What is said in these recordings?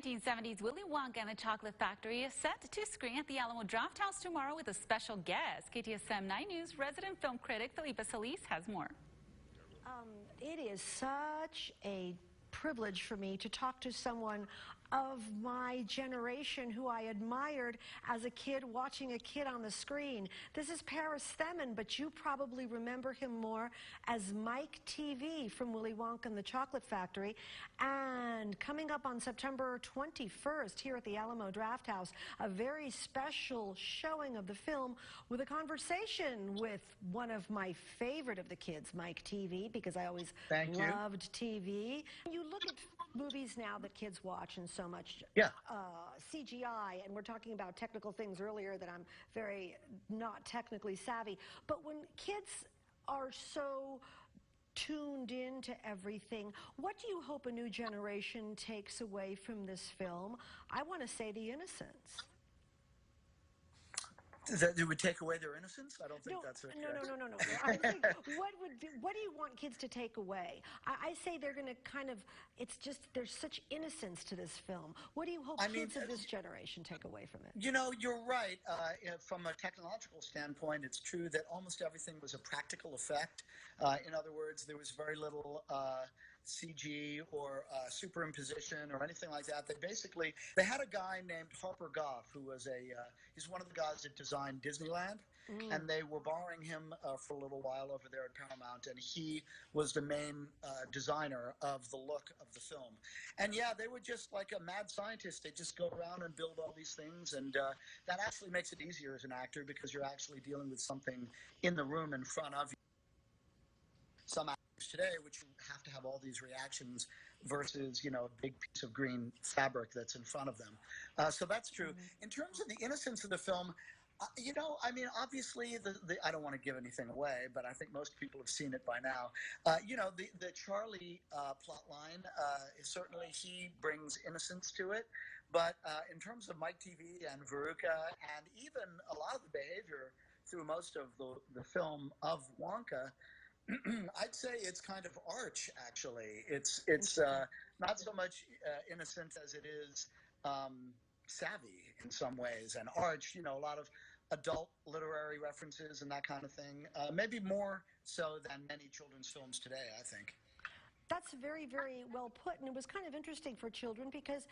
1970s Willie Wonka and the Chocolate Factory is set to screen at the Alamo Drafthouse tomorrow with a special guest. KTSM 9 News resident film critic Felipe Solis has more. It is such a privilege for me to talk to someone of my generation who I admired as a kid, watching a kid on the screen. This is Paris Themmen, but you probably remember him more as Mike Teavee from Willie Wonka and the Chocolate Factory. And coming up on September 21st here at the Alamo Drafthouse, a very special showing of the film with a conversation with one of my favorite of the kids, Mike Teavee, because I always loved TV. You look at movies now that kids watch and so much CGI, and we're talking about technical things earlier that I'm very not technically savvy, but when kids are so tuned into everything, what do you hope a new generation takes away from this film? I want to say the innocence. That it would take away their innocence? I don't think that's a No. I'm saying, what do you want kids to take away? I say they're going to kind of, it's just, there's such innocence to this film. What do you hope kids of this generation take away from it? You know, you're right. From a technological standpoint, it's true that almost everything was a practical effect. In other words, there was very little CG or superimposition or anything like that. They had a guy named Harper Goff who was he's one of the guys that designed Disneyland, and they were borrowing him for a little while over there at Paramount, and he was the main designer of the look of the film. And yeah, they were just like a mad scientist. They just go around and build all these things, and that actually makes it easier as an actor because you're actually dealing with something in the room in front of you. Some actors today, which have to have all these reactions versus, you know, a big piece of green fabric that's in front of them. So that's true. In terms of the innocence of the film, you know, I mean, obviously, I don't want to give anything away, but I think most people have seen it by now. You know, the Charlie plot line, certainly he brings innocence to it. But in terms of Mike Teavee and Veruca, and even a lot of the behavior through most of the film of Wonka, I'd say it's kind of arch, actually. It's not so much innocent as it is savvy in some ways. And arch, you know, a lot of adult literary references and that kind of thing. Maybe more so than many children's films today, I think. That's very, very well put, and it was kind of interesting for children because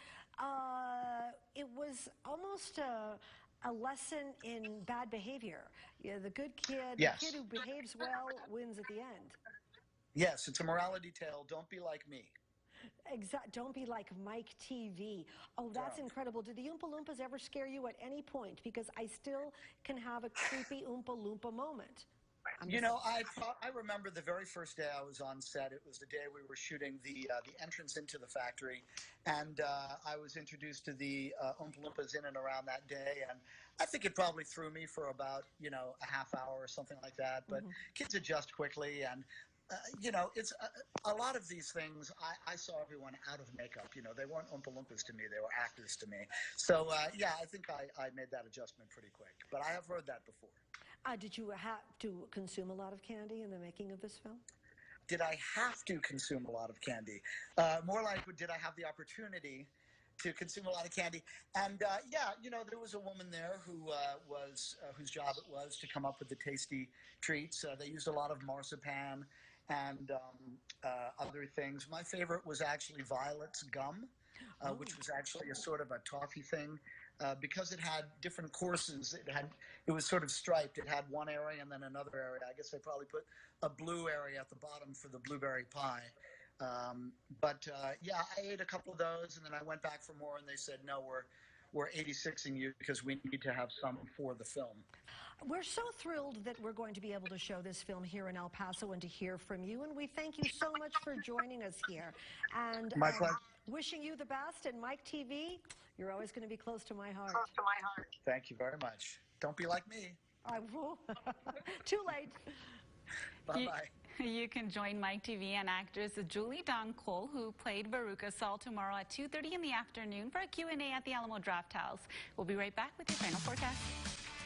it was almost a lesson in bad behavior. You know, the good kid, the kid who behaves well wins at the end. Yes, it's a morality tale. Don't be like me. Don't be like Mike Teavee. Oh, that's incredible. Did the Oompa Loompas ever scare you at any point? Because I still can have a creepy Oompa Loompa moment. You know, I remember the very first day I was on set. It was the day we were shooting the entrance into the factory, and I was introduced to the Oompa Loompas in and around that day, and I think it probably threw me for about, you know, a half hour or something like that. But kids adjust quickly, and you know, it's a lot of these things. I saw everyone out of makeup. You know, they weren't Oompa Loompas to me; they were actors to me. So yeah, I think I made that adjustment pretty quick. But I have heard that before. Did you have to consume a lot of candy in the making of this film? Did I have to consume a lot of candy? More like, did I have the opportunity to consume a lot of candy? And yeah, you know, there was a woman there who whose job it was to come up with the tasty treats. They used a lot of marzipan and other things. My favorite was actually Violet's gum, which was actually a sort of a toffee thing. Because it had different courses, it was sort of striped. It had one area and then another area. I guess they probably put a blue area at the bottom for the blueberry pie. But yeah, I ate a couple of those, and then I went back for more, and they said, no, we're 86ing you because we need to have some for the film. We're so thrilled that we're going to be able to show this film here in El Paso and to hear from you, and we thank you so much for joining us here. And my pleasure. Wishing you the best, and Mike Teavee, you're always going to be close to my heart. Thank you very much. Don't be like me. I will. Too late. Bye-bye. You can join Mike Teavee and actress Julie Dawn Cole, who played Veruca Salt, tomorrow at 2:30 in the afternoon for a Q&A at the Alamo Drafthouse. We'll be right back with your final forecast.